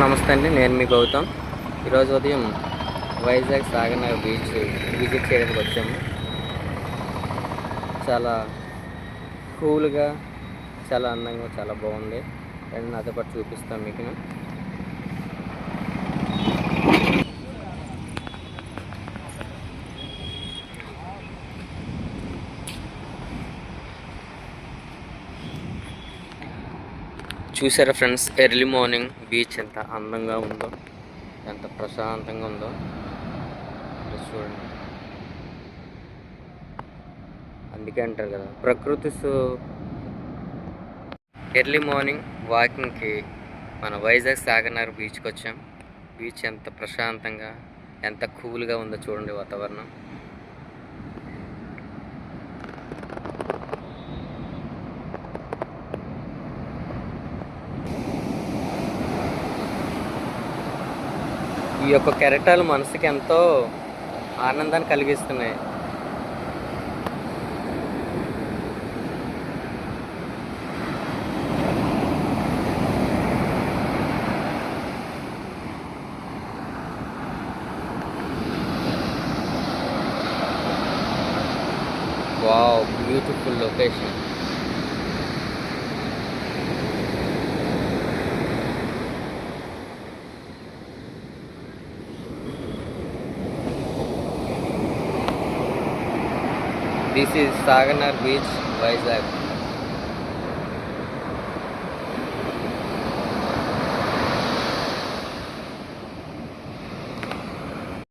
నమస్తే అండి, నేను మీ గౌతమ్. ఈరోజు ఉదయం వైజాగ్ సాగర్ బీచ్ విజిట్ చేయడానికి వచ్చాము. చాలా కూల్గా, చాలా అందంగా, చాలా బాగుంది. అండ్ నాతో పాటు చూపిస్తాను మీకు. చూసారా ఫ్రెండ్స్, ఎర్లీ మార్నింగ్ బీచ్ ఎంత అందంగా ఉందో, ఎంత ప్రశాంతంగా ఉందో చూడండి. అందుకే అంటారు కదా, ప్రకృతి ఎర్లీ మార్నింగ్ వాకింగ్కి మన వైజాగ్ సాగర్ బీచ్కి వచ్చాం. బీచ్ ఎంత ప్రశాంతంగా, ఎంత కూల్గా ఉందో చూడండి వాతావరణం. ఈ యొక్క కెరటాలు మనసుకి ఎంతో ఆనందాన్ని కలిగిస్తున్నాయి. Wow, beautiful location. This is Sagar Beach, Vizag.